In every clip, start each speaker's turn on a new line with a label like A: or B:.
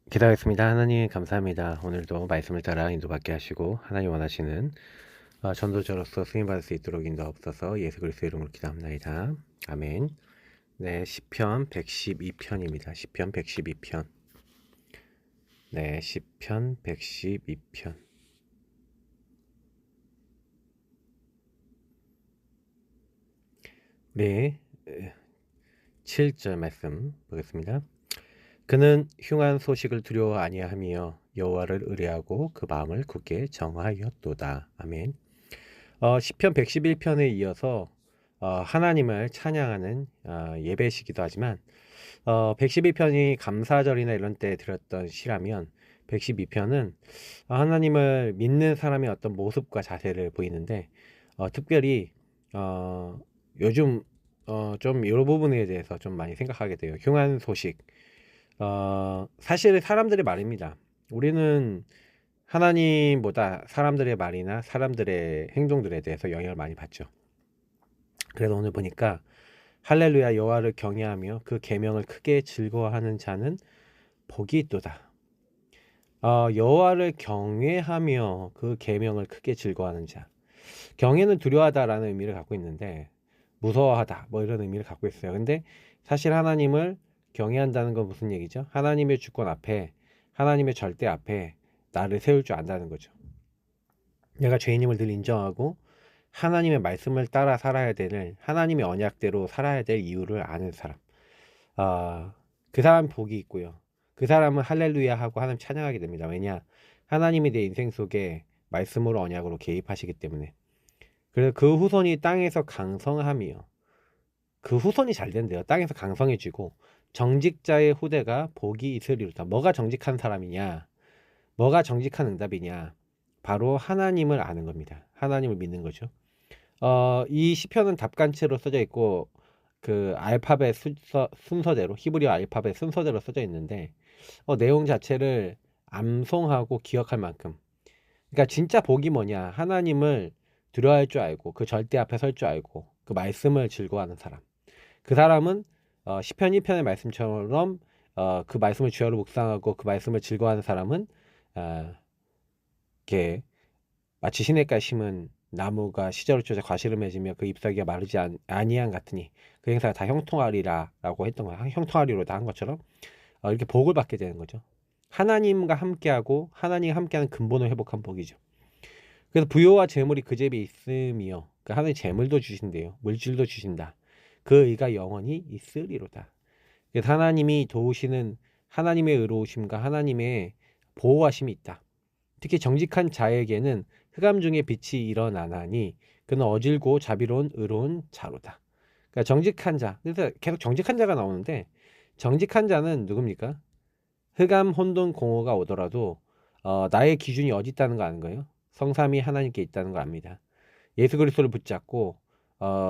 A: 기도하겠습니다. 하나님 감사합니다. 오늘도 말씀을 따라 인도받게 하시고 하나님 원하시는 전도자로서 쓰임받을 수 있도록 인도하옵소서. 예수 그리스도의 이름으로 기도합나이다. 아멘. 네, 시편 112편입니다. 시편 112편. 네, 시편 112편. 우리 7절 말씀 보겠습니다. 그는 흉한 소식을 두려워 아니하며 여호와를 의뢰하고 그 마음을 굳게 정하였도다. 아멘. 시편 111편에 이어서 하나님을 찬양하는 예배시기도 하지만 112편이 감사절이나 이런 때 드렸던 시라면 112편은 하나님을 믿는 사람의 어떤 모습과 자세를 보이는데 특별히 요즘 좀 이런 부분에 대해서 좀 많이 생각하게 돼요. 흉한 소식. 사실 사람들의 말입니다. 우리는 하나님보다 사람들의 말이나 사람들의 행동들에 대해서 영향을 많이 받죠. 그래서 오늘 보니까 할렐루야 여호와를 경외하며 그 계명을 크게 즐거워하는 자는 복이 있도다. 여호와를 경외하며 그 계명을 크게 즐거워하는 자. 경외는 두려워하다라는 의미를 갖고 있는데 무서워하다 뭐 이런 의미를 갖고 있어요. 근데 사실 하나님을 경외한다는 건 무슨 얘기죠? 하나님의 주권 앞에, 하나님의 절대 앞에 나를 세울 줄 안다는 거죠. 내가 죄인임을 늘 인정하고 하나님의 말씀을 따라 살아야 되는, 하나님의 언약대로 살아야 될 이유를 아는 사람. 그 사람 복이 있고요. 그 사람은 할렐루야 하고 하나님 찬양하게 됩니다. 왜냐? 하나님이 내 인생 속에 말씀으로 언약으로 개입하시기 때문에. 그래서 그 후손이 땅에서 강성하며, 그 후손이 잘 된대요. 땅에서 강성해지고 정직자의 후대가 복이 있으리로다. 뭐가 정직한 사람이냐? 뭐가 정직한 응답이냐? 바로 하나님을 아는 겁니다. 하나님을 믿는 거죠. 이 시편은 답간체로 써져 있고 그 알파벳 순서대로, 히브리어 알파벳 순서대로 써져 있는데 내용 자체를 암송하고 기억할 만큼, 그러니까 진짜 복이 뭐냐? 하나님을 두려워할 줄 알고 그 절대 앞에 설 줄 알고 그 말씀을 즐거워하는 사람. 그 사람은 시편 1편의 말씀처럼 그 말씀을 주야로 묵상하고 그 말씀을 즐거워하는 사람은 이렇게 마치 시냇가에 심은 나무가 시절을 쫓아 과실을 맺으며 그 잎사귀가 마르지 아니한 같으니 그 행사가 다 형통하리라라고 했던 거야. 형통하리로 다 한 것처럼 이렇게 복을 받게 되는 거죠. 하나님과 함께하고 하나님과 함께하는 근본을 회복한 복이죠. 그래서 부요와 재물이 그 집에 있으며 그 하나님 재물도 주신대요. 물질도 주신다. 그 의가 영원히 있으리로다. 그래서 하나님이 도우시는 하나님의 의로우심과 하나님의 보호하심이 있다. 특히 정직한 자에게는 흑암 중에 빛이 일어나나니 그는 어질고 자비로운 의로운 자로다. 그러니까 정직한 자. 그래서 계속 정직한 자가 나오는데 정직한 자는 누굽니까? 흑암 혼돈 공허가 오더라도 나의 기준이 어디 있다는 거 아는 거예요? 성삼위 하나님께 있다는 걸 압니다. 예수 그리스도를 붙잡고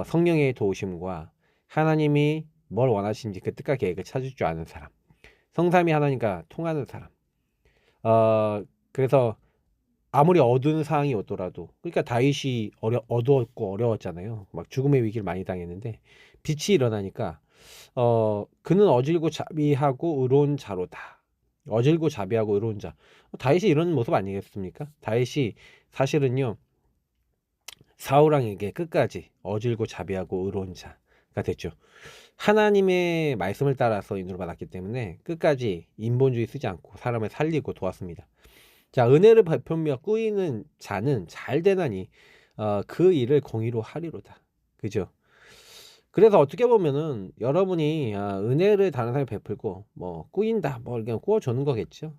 A: 성령의 도우심과 하나님이 뭘 원하시는지 그 뜻과 계획을 찾을 줄 아는 사람. 성삼위 하나님과 통하는 사람. 그래서 아무리 어두운 상황이 오더라도, 그러니까 다윗이 어두웠고 어려웠잖아요. 막 죽음의 위기를 많이 당했는데 빛이 일어나니까 그는 어질고 자비하고 의로운 자로다. 어질고 자비하고 의로운 자. 다윗이 이런 모습 아니겠습니까? 다윗이 사실은요 사울왕에게 끝까지 어질고 자비하고 의로운 자가 됐죠. 하나님의 말씀을 따라서 인도를 받았기 때문에 끝까지 인본주의 쓰지 않고 사람을 살리고 도왔습니다. 자, 은혜를 베풀며 꾸이는 자는 잘 되나니 그 일을 공의로 하리로다. 그죠? 그래서 어떻게 보면은 여러분이 은혜를 다른 사람에 베풀고 뭐 꾸인다 뭐 그냥 꾸어주는 거겠죠.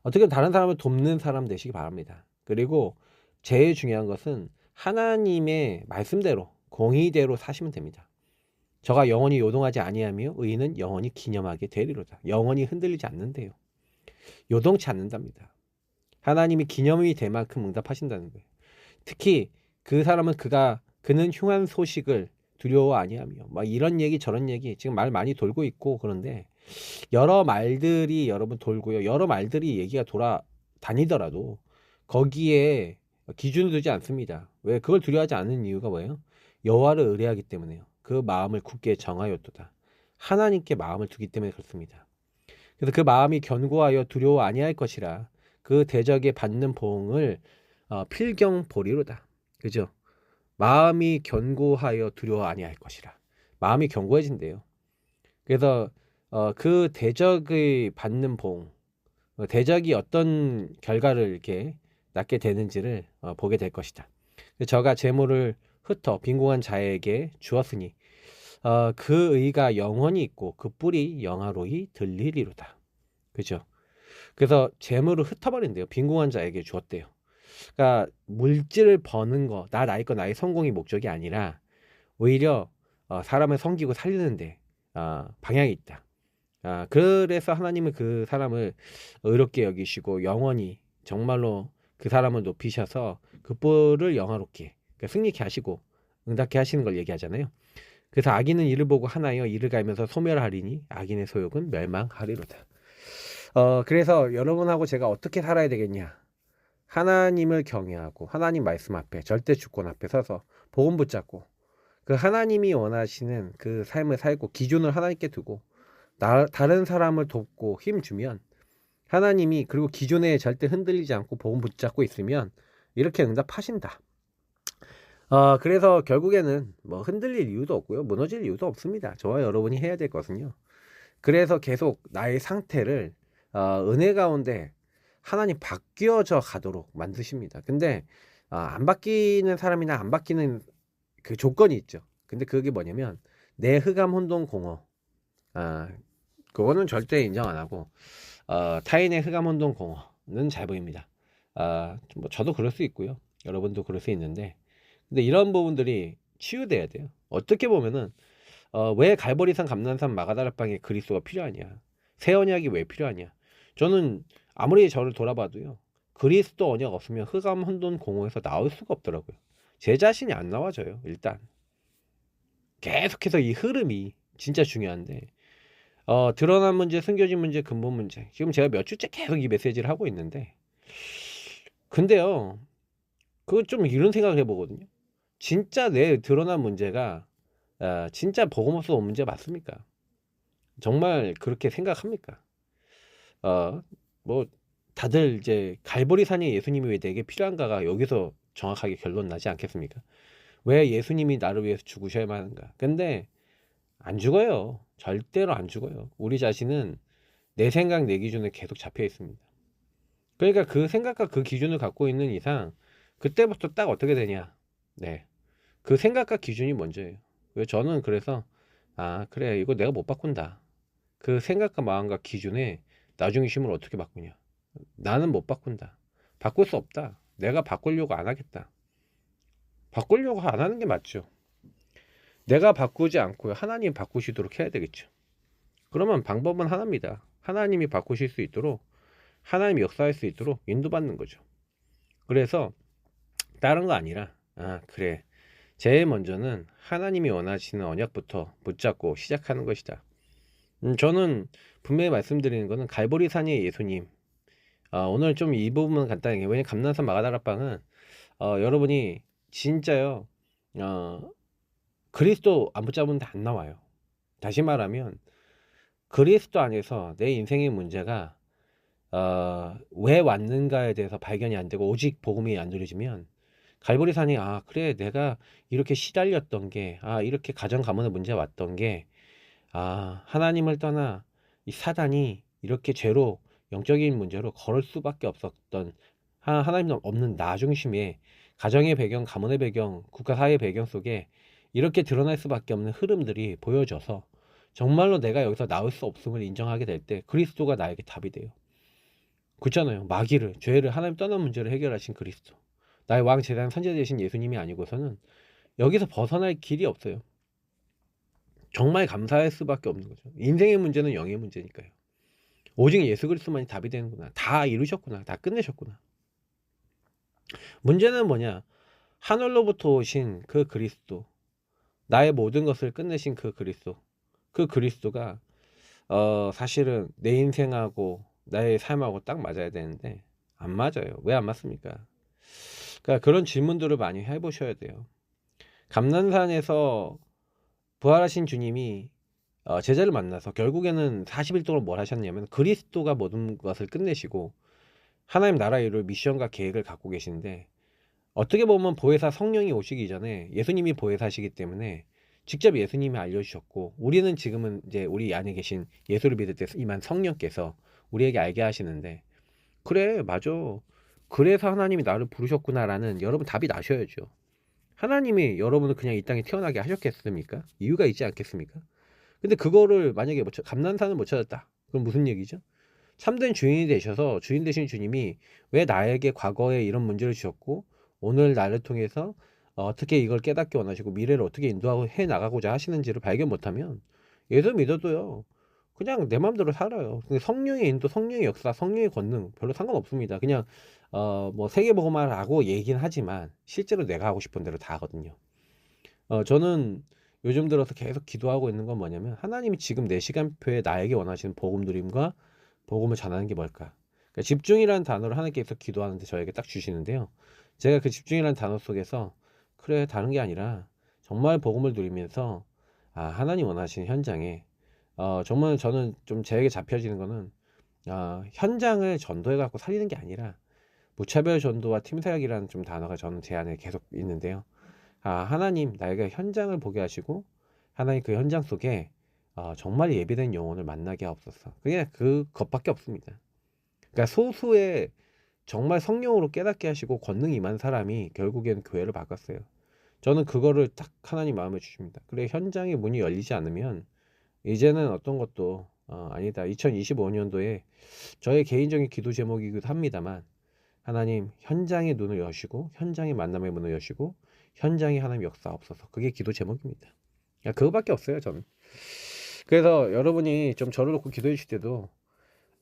A: 어떻게 다른 사람을 돕는 사람 되시기 바랍니다. 그리고 제일 중요한 것은 하나님의 말씀대로 공의대로 사시면 됩니다. 저가 영원히 요동하지 아니하며 의인은 영원히 기념하게 되리로다. 영원히 흔들리지 않는데요. 요동치 않는답니다. 하나님이 기념이 될 만큼 응답하신다는 거예요. 특히 그 사람은 그는 흉한 소식을 두려워 아니하며 막 이런 얘기 저런 얘기 지금 말 많이 돌고 있고 그런데 여러 말들이 여러분 돌고요. 여러 말들이 얘기가 돌아다니더라도 거기에 기준을 두지 않습니다. 왜? 그걸 두려워하지 않는 이유가 뭐예요? 여호와를 의뢰하기 때문에요. 그 마음을 굳게 정하였도다. 하나님께 마음을 두기 때문에 그렇습니다. 그래서 그 마음이 견고하여 두려워 아니할 것이라 그 대적에 받는 보응을 필경 보리로다. 그죠? 마음이 견고하여 두려워 아니할 것이라. 마음이 견고해진대요. 그래서 그 대적의 받는 보응, 대적이 어떤 결과를 이렇게 낳게 되는지를 보게 될 것이다. 저가 재물을 흩어 빈궁한 자에게 주었으니 그 의가 영원히 있고 그 뿔이 영화로이 들리리로다. 그죠? 그래서 재물을 흩어버린대요. 빈궁한 자에게 주었대요. 그러니까 물질을 버는 거, 나의 거, 나의 성공이 목적이 아니라 오히려 사람을 섬기고 살리는데 방향이 있다. 그래서 하나님은 그 사람을 의롭게 여기시고 영원히 정말로 그 사람을 높이셔서 그 뿔을 영화롭게, 그러니까 승리케 하시고 응답케 하시는 걸 얘기하잖아요. 그래서 악인은 이를 보고 하나여 이를 갈면서 소멸하리니 악인의 소욕은 멸망하리로다. 그래서 여러분하고 제가 어떻게 살아야 되겠냐? 하나님을 경외하고 하나님 말씀 앞에, 절대 주권 앞에 서서 복음 붙잡고 그 하나님이 원하시는 그 삶을 살고 기준을 하나님께 두고 다른 사람을 돕고 힘주면 하나님이, 그리고 기존에 절대 흔들리지 않고 복음 붙잡고 있으면 이렇게 응답하신다. 그래서 결국에는 뭐 흔들릴 이유도 없고요, 무너질 이유도 없습니다. 저와 여러분이 해야 될 것은요, 그래서 계속 나의 상태를 은혜 가운데 하나님 바뀌어져 가도록 만드십니다. 근데 안 바뀌는 사람이나 안 바뀌는 그 조건이 있죠. 근데 그게 뭐냐면 내 흑암 혼돈 공허, 그거는 절대 인정 안 하고 타인의 흑암 혼돈 공허는 잘 보입니다. 뭐 저도 그럴 수 있고요, 여러분도 그럴 수 있는데, 근데 이런 부분들이 치유돼야 돼요. 어떻게 보면은 왜 갈보리산, 감난산, 마가다락방에 그리스도가 필요하냐, 새 언약이 왜 필요하냐. 저는 아무리 저를 돌아봐도요, 그리스도 언약 없으면 흑암 혼돈 공허에서 나올 수가 없더라고요. 제 자신이 안 나와져요. 일단 계속해서 이 흐름이 진짜 중요한데, 드러난 문제, 숨겨진 문제, 근본 문제, 지금 제가 몇 주째 계속 이 메시지를 하고 있는데, 근데요, 그거 좀 이런 생각을 해보거든요. 진짜 내 드러난 문제가 진짜 복음 없어 온 문제 맞습니까? 정말 그렇게 생각합니까? 뭐 다들 이제 갈보리산에 예수님이 왜 내게 필요한가가 여기서 정확하게 결론 나지 않겠습니까? 왜 예수님이 나를 위해서 죽으셔야만 하는가? 근데 안 죽어요. 절대로 안 죽어요. 우리 자신은 내 생각, 내 기준에 계속 잡혀 있습니다. 그러니까 그 생각과 그 기준을 갖고 있는 이상 그때부터 딱 어떻게 되냐? 네, 그 생각과 기준이 먼저예요. 저는 그래서 그래, 이거 내가 못 바꾼다. 그 생각과 마음과 기준에 나중에 힘을 어떻게 바꾸냐? 나는 못 바꾼다. 바꿀 수 없다. 내가 바꾸려고 안 하겠다. 바꾸려고 안 하는 게 맞죠. 내가 바꾸지 않고요, 하나님 바꾸시도록 해야 되겠죠. 그러면 방법은 하나입니다. 하나님이 바꾸실 수 있도록, 하나님이 역사할 수 있도록 인도받는 거죠. 그래서 다른 거 아니라 그래, 제일 먼저는 하나님이 원하시는 언약부터 붙잡고 시작하는 것이다. 저는 분명히 말씀드리는 거는 갈보리산의 예수님, 오늘 좀 이 부분은 간단하게, 왜냐면 감난산 마가다락방은 여러분이 진짜요, 그리스도 안 붙잡으면 안 나와요. 다시 말하면 그리스도 안에서 내 인생의 문제가 왜 왔는가에 대해서 발견이 안 되고 오직 복음이 안 누려지면, 갈보리산이 그래, 내가 이렇게 시달렸던 게, 이렇게 가정 가문의 문제가 왔던 게, 하나님을 떠나 이 사단이 이렇게 죄로, 영적인 문제로 걸을 수밖에 없었던, 하나님 없는 나 중심의 가정의 배경, 가문의 배경, 국가 사회의 배경 속에 이렇게 드러날 수밖에 없는 흐름들이 보여져서 정말로 내가 여기서 나올 수 없음을 인정하게 될 때 그리스도가 나에게 답이 돼요. 그렇잖아요. 마귀를, 죄를, 하나님 떠난 문제를 해결하신 그리스도, 나의 왕, 제사장, 선지자 되신 예수님이 아니고서는 여기서 벗어날 길이 없어요. 정말 감사할 수밖에 없는 거죠. 인생의 문제는 영의 문제니까요. 오직 예수 그리스도만이 답이 되는구나. 다 이루셨구나. 다 끝내셨구나. 문제는 뭐냐? 하늘로부터 오신 그 그리스도, 나의 모든 것을 끝내신 그 그리스도, 그 그리스도가 사실은 내 인생하고 나의 삶하고 딱 맞아야 되는데 안 맞아요. 왜 안 맞습니까? 그러니까 그런 질문들을 많이 해보셔야 돼요. 감난산에서 부활하신 주님이 제자를 만나서 결국에는 40일 동안 뭘 하셨냐면 그리스도가 모든 것을 끝내시고 하나님 나라 이룰 미션과 계획을 갖고 계시는데, 어떻게 보면 보혜사 성령이 오시기 전에 예수님이 보혜사시기 때문에 직접 예수님이 알려주셨고, 우리는 지금은 이제 우리 안에 계신 예수를 믿을 때 임한 성령께서 우리에게 알게 하시는데, 그래 맞아, 그래서 하나님이 나를 부르셨구나라는 여러분 답이 나셔야죠. 하나님이 여러분을 그냥 이 땅에 태어나게 하셨겠습니까? 이유가 있지 않겠습니까? 근데 그거를 만약에 감난산을 못 찾았다, 그럼 무슨 얘기죠? 참된 주인이 되셔서 주인 되신 주님이 왜 나에게 과거에 이런 문제를 주셨고 오늘 나를 통해서 어떻게 이걸 깨닫기 원하시고 미래를 어떻게 인도하고 해 나가고자 하시는지를 발견 못하면 예수 믿어도요 그냥 내 마음대로 살아요. 근데 성령의 인도, 성령의 역사, 성령의 권능 별로 상관없습니다. 그냥 뭐 세계복음화라고 얘기는 하지만 실제로 내가 하고 싶은 대로 다 하거든요. 저는 요즘 들어서 계속 기도하고 있는 건 뭐냐면, 하나님이 지금 내 시간표에 나에게 원하시는 복음 누림과 복음을 전하는 게 뭘까? 그러니까 집중이라는 단어를 하나님께서 기도하는데 저에게 딱 주시는데요. 제가 그 집중이라는 단어 속에서 그래 다른 게 아니라 정말 복음을 누리면서 하나님 원하시는 현장에 정말 저는 좀 제에게 잡혀지는 거는 현장을 전도해 갖고 살리는 게 아니라 무차별 전도와 팀 사역이라는 좀 단어가 저는 제 안에 계속 있는데요. 하나님 나에게 현장을 보게 하시고 하나님 그 현장 속에 정말 예비된 영혼을 만나게 하옵소서. 그냥 그것밖에 없습니다. 그러니까 소수의 정말 성령으로 깨닫게 하시고 권능이 임한 사람이 결국엔 교회를 바꿨어요. 저는 그거를 딱 하나님 마음에 주십니다. 그래 현장의 문이 열리지 않으면 이제는 어떤 것도 아니다. 2025년도에 저의 개인적인 기도 제목이기도 합니다만, 하나님 현장의 눈을 여시고 현장의 만남의 문을 여시고 현장에 하나님 역사옵소서. 그게 기도 제목입니다. 그거밖에 없어요 저는. 그래서 여러분이 좀 저를 놓고 기도해 주실 때도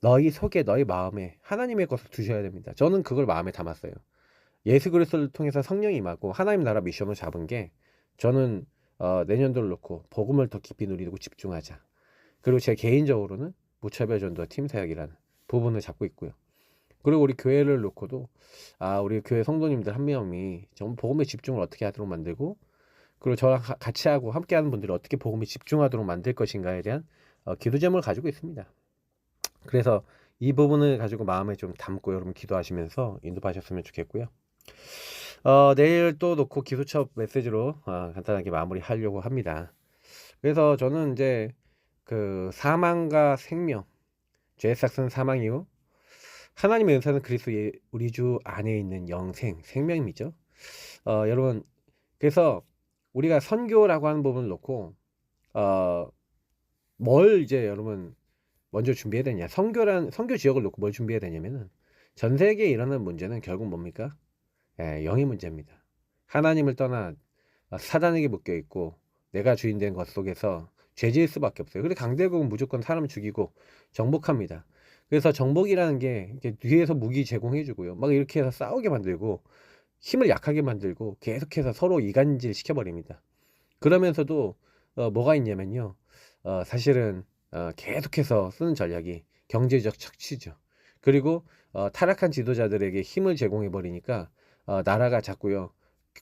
A: 너희 속에 너희 마음에 하나님의 것을 두셔야 됩니다. 저는 그걸 마음에 담았어요. 예수 그리스도를 통해서 성령이 임하고 하나님 나라 미션을 잡은 게, 저는 내년도를 놓고 복음을 더 깊이 누리고 집중하자. 그리고 제 개인적으로는 무차별 전도와 팀 사역이라는 부분을 잡고 있고요. 그리고 우리 교회를 놓고도 우리 교회 성도님들 한 명이 정말 복음에 집중을 어떻게 하도록 만들고, 그리고 저랑 같이 하고 함께하는 분들이 어떻게 복음에 집중하도록 만들 것인가에 대한 기도 제목을 가지고 있습니다. 그래서 이 부분을 가지고 마음에 좀 담고 여러분 기도하시면서 인도하셨으면 좋겠고요. 내일 또 놓고 기도첩 메시지로 간단하게 마무리하려고 합니다. 그래서 저는 이제 그 사망과 생명, 죄의 삭은 사망이요 하나님의 은사는 그리스도 우리 주 안에 있는 영생, 생명이죠. 여러분, 그래서 우리가 선교라고 하는 부분을 놓고 뭘 이제 여러분 먼저 준비해야 되냐? 선교 지역을 놓고 뭘 준비해야 되냐면은, 전 세계에 일어나는 문제는 결국 뭡니까? 영의 문제입니다. 하나님을 떠나 사단에게 묶여 있고 내가 주인 된 것 속에서 죄 지을 수밖에 없어요. 그래서 강대국은 무조건 사람 죽이고 정복합니다. 그래서 정복이라는 게 뒤에서 무기 제공해 주고요, 막 이렇게 해서 싸우게 만들고 힘을 약하게 만들고 계속해서 서로 이간질 시켜버립니다. 그러면서도 뭐가 있냐면요, 사실은 계속해서 쓰는 전략이 경제적 착취죠. 그리고 타락한 지도자들에게 힘을 제공해 버리니까 나라가 자꾸요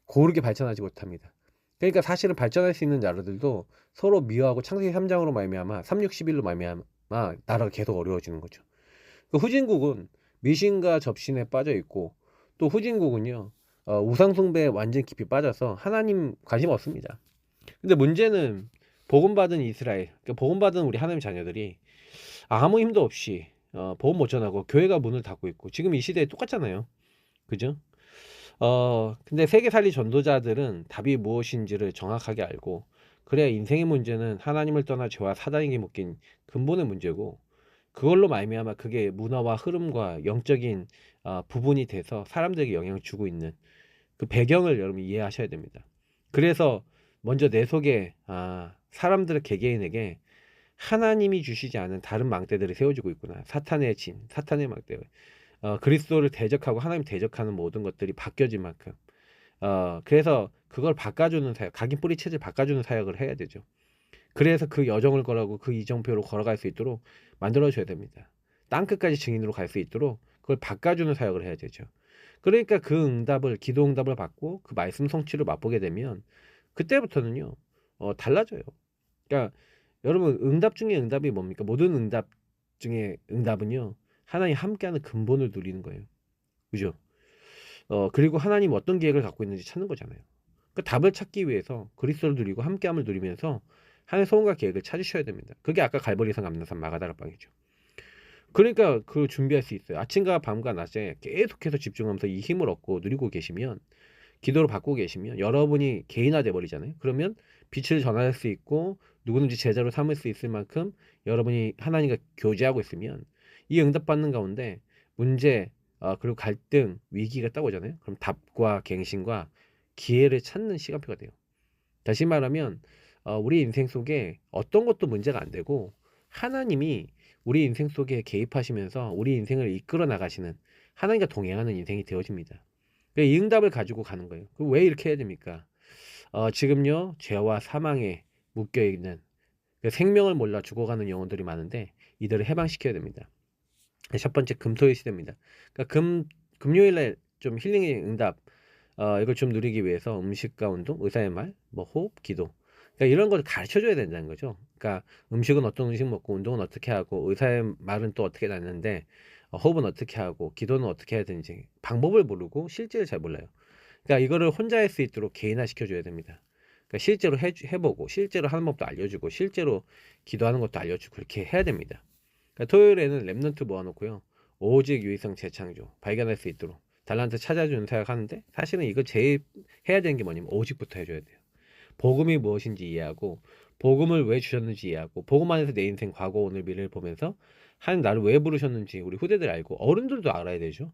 A: 고르게 발전하지 못합니다. 그러니까 사실은 발전할 수 있는 나라들도 서로 미워하고 창세기 3장으로 말미암아 3,6,11로 말미암아 나라가 계속 어려워지는 거죠. 그 후진국은 미신과 접신에 빠져 있고, 또 후진국은요 우상숭배에 완전 깊이 빠져서 하나님 관심 없습니다. 근데 문제는 복음받은 이스라엘, 그러니까 복음받은 우리 하나님 자녀들이 아무 힘도 없이 복음 못 전하고 교회가 문을 닫고 있고, 지금 이 시대에 똑같잖아요. 그죠? 근데 세계 살리 전도자들은 답이 무엇인지를 정확하게 알고, 그래야 인생의 문제는 하나님을 떠나 죄와 사단에게 묶인 근본의 문제고, 그걸로 말미암아 그게 문화와 흐름과 영적인 부분이 돼서 사람들에게 영향을 주고 있는 그 배경을 여러분 이해하셔야 됩니다. 그래서 먼저 내 속에 사람들의 개개인에게 하나님이 주시지 않은 다른 망대들이 세워지고 있구나. 사탄의 진, 사탄의 망대. 그리스도를 대적하고 하나님 대적하는 모든 것들이 바뀌어진 만큼 그래서 그걸 바꿔주는 사역, 각인 뿌리 체질 바꿔주는 사역을 해야 되죠. 그래서 그 여정을 걸어가고 그 이정표로 걸어갈 수 있도록 만들어줘야 됩니다. 땅끝까지 증인으로 갈 수 있도록 그걸 바꿔주는 사역을 해야 되죠. 그러니까 그 응답을, 기도 응답을 받고 그 말씀 성취를 맛보게 되면 그때부터는요 달라져요. 그러니까 여러분 응답 중에 응답이 뭡니까? 모든 응답 중에 응답은요. 하나님 함께하는 근본을 누리는 거예요. 그죠? 그리고 하나님 어떤 계획을 갖고 있는지 찾는 거잖아요. 그 답을 찾기 위해서 그리스도를 누리고 함께함을 누리면서 하나님의 소원과 계획을 찾으셔야 됩니다. 그게 아까 갈보리산 감람산 마가다락방이죠. 그러니까 그 준비할 수 있어요. 아침과 밤과 낮에 계속해서 집중하면서 이 힘을 얻고 누리고 계시면 기도를 받고 계시면 여러분이 개인화돼 버리잖아요. 그러면 빛을 전할 수 있고 누구든지 제자로 삼을 수 있을 만큼 여러분이 하나님과 교제하고 있으면 이 응답받는 가운데 문제 그리고 갈등, 위기가 딱 오잖아요. 그럼 답과 갱신과 기회를 찾는 시간표가 돼요. 다시 말하면 우리 인생 속에 어떤 것도 문제가 안 되고 하나님이 우리 인생 속에 개입하시면서 우리 인생을 이끌어 나가시는 하나님과 동행하는 인생이 되어집니다. 이 응답을 가지고 가는 거예요. 그럼 왜 이렇게 해야 됩니까? 지금요 죄와 사망에 묶여 있는 생명을 몰라 죽어가는 영혼들이 많은데 이들을 해방시켜야 됩니다. 첫 번째 금토일 시대입니다. 그러니까 금요일날 좀 힐링의 응답 이걸 좀 누리기 위해서 음식과 운동, 의사의 말, 뭐 호흡, 기도. 그러니까 이런 걸 가르쳐줘야 된다는 거죠. 그러니까 음식은 어떤 음식 먹고 운동은 어떻게 하고 의사의 말은 또 어떻게 나는데 호흡은 어떻게 하고 기도는 어떻게 해야 되는지 방법을 모르고 실제를 잘 몰라요. 그러니까 이거를 혼자 할 수 있도록 개인화 시켜줘야 됩니다. 그러니까 실제로 해보고 실제로 하는 법도 알려주고 실제로 기도하는 것도 알려주고 그렇게 해야 됩니다. 그러니까 토요일에는 랩넌트 모아놓고요. 오직 유의성 재창조 발견할 수 있도록 달란트 찾아주는 사역하는데 사실은 이거 제일 해야 되는 게 뭐냐면 오직부터 해줘야 돼요. 복음이 무엇인지 이해하고 복음을 왜 주셨는지 이해하고 복음 안에서 내 인생 과거 오늘 미래를 보면서 하나님 나를 왜 부르셨는지 우리 후대들 알고 어른들도 알아야 되죠.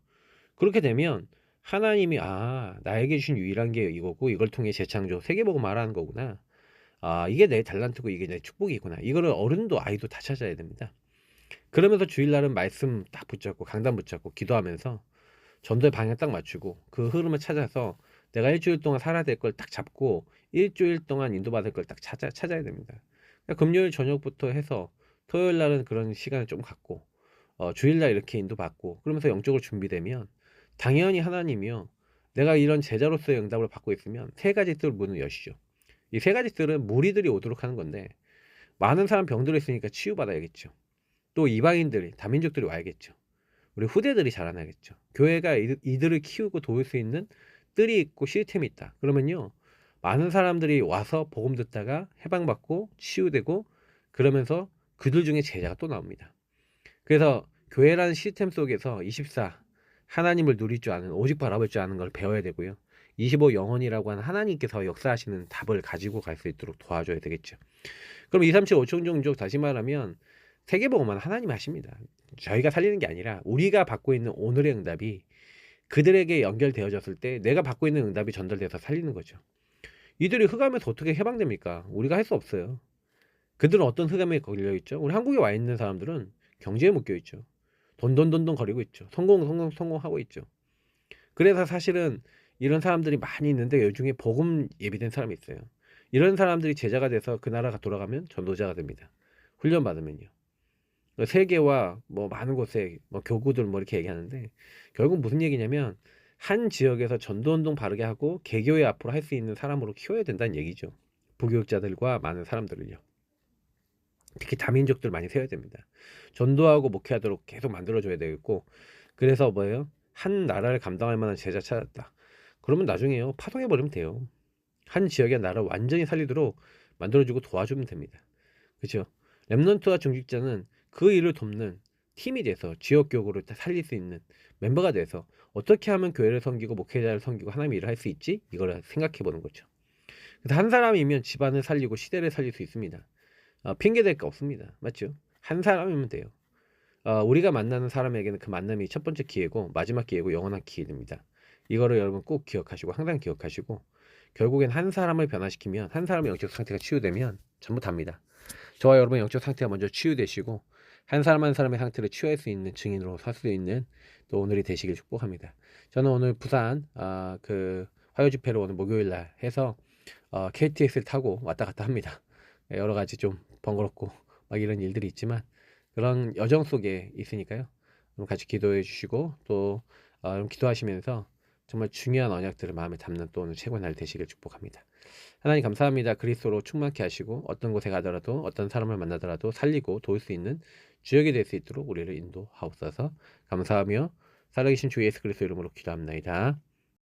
A: 그렇게 되면 하나님이 나에게 주신 유일한 게 이거고 이걸 통해 재창조 세계복음 말하는 거구나. 이게 내 달란트고 이게 내 축복이구나. 이거를 어른도 아이도 다 찾아야 됩니다. 그러면서 주일날은 말씀 딱 붙잡고 강단 붙잡고 기도하면서 전도의 방향 딱 맞추고 그 흐름을 찾아서 내가 일주일 동안 살아야 될 걸 딱 잡고 일주일 동안 인도받을 걸 딱 찾아야 됩니다. 그러니까 금요일 저녁부터 해서 토요일 날은 그런 시간을 좀 갖고 주일날 이렇게 인도받고 그러면서 영적으로 준비되면 당연히 하나님이요. 내가 이런 제자로서의 응답을 받고 있으면 세 가지 뜰 문을 여시죠. 이 세 가지 뜰은 무리들이 오도록 하는 건데 많은 사람 병들어 있으니까 치유받아야겠죠. 또 이방인들이 다민족들이 와야겠죠. 우리 후대들이 자라나겠죠. 교회가 이들을 키우고 도울 수 있는 뜰이 있고 시스템이 있다. 그러면요. 많은 사람들이 와서 복음 듣다가 해방받고 치유되고 그러면서 그들 중에 제자가 또 나옵니다. 그래서 교회라는 시스템 속에서 24 하나님을 누릴 줄 아는 오직 바라볼 줄 아는 걸 배워야 되고요. 25 영혼이라고 하는 하나님께서 역사하시는 답을 가지고 갈 수 있도록 도와줘야 되겠죠. 그럼 2, 3, 7, 5총 종족 다시 말하면 세계복음은 하나님이 하십니다. 저희가 살리는 게 아니라 우리가 받고 있는 오늘의 응답이 그들에게 연결되어졌을 때 내가 받고 있는 응답이 전달돼서 살리는 거죠. 이들이 흑암에서 어떻게 해방됩니까? 우리가 할 수 없어요. 그들은 어떤 흑암에 걸려있죠? 우리 한국에 와 있는 사람들은 경제에 묶여있죠. 돈돈돈돈 거리고 있죠. 성공하고 있죠. 그래서 사실은 이런 사람들이 많이 있는데 요중에 복음 예비된 사람이 있어요. 이런 사람들이 제자가 돼서 그 나라가 돌아가면 전도자가 됩니다. 훈련 받으면요. 세계와 뭐 많은 곳에 뭐 교구들 뭐 이렇게 얘기하는데 결국 무슨 얘기냐면 한 지역에서 전도운동 바르게 하고 개교회 앞으로 할 수 있는 사람으로 키워야 된다는 얘기죠. 부교육자들과 많은 사람들을요. 특히 다민족들 많이 세워야 됩니다. 전도하고 목회하도록 계속 만들어줘야 되겠고 그래서 뭐예요? 한 나라를 감당할 만한 제자 찾았다. 그러면 나중에요 파송해버리면 돼요. 한 지역의 나라 완전히 살리도록 만들어주고 도와주면 됩니다. 그렇죠? 랩넌트와 중직자는 그 일을 돕는 팀이 돼서 지역교구를 살릴 수 있는 멤버가 돼서 어떻게 하면 교회를 섬기고 목회자를 섬기고 하나님의 일을 할 수 있지? 이걸 생각해 보는 거죠. 그래서 한 사람이면 집안을 살리고 시대를 살릴 수 있습니다. 핑계 댈 거 없습니다. 맞죠? 한 사람이면 돼요. 우리가 만나는 사람에게는 그 만남이 첫 번째 기회고 마지막 기회고 영원한 기회입니다. 이거를 여러분 꼭 기억하시고 항상 기억하시고 결국엔 한 사람을 변화시키면 한 사람의 영적 상태가 치유되면 전부 답니다. 저와 여러분의 영적 상태가 먼저 치유되시고 한 사람 한 사람의 상태를 치유할 수 있는 증인으로 설 수 있는 또 오늘이 되시길 축복합니다. 저는 오늘 부산 그 화요 집회로 오늘 목요일 날 해서 KTX를 타고 왔다 갔다 합니다. 여러 가지 좀 번거롭고 막 이런 일들이 있지만 그런 여정 속에 있으니까요. 같이 기도해 주시고 또 기도하시면서 정말 중요한 언약들을 마음에 담는 또 오늘 최고의 날 되시길 축복합니다. 하나님 감사합니다. 그리스도로 충만케 하시고 어떤 곳에 가더라도 어떤 사람을 만나더라도 살리고 도울 수 있는 주역이 될 수 있도록 우리를 인도하옵소서. 감사하며 살아계신 주 예수 그리스도 이름으로 기도합나이다.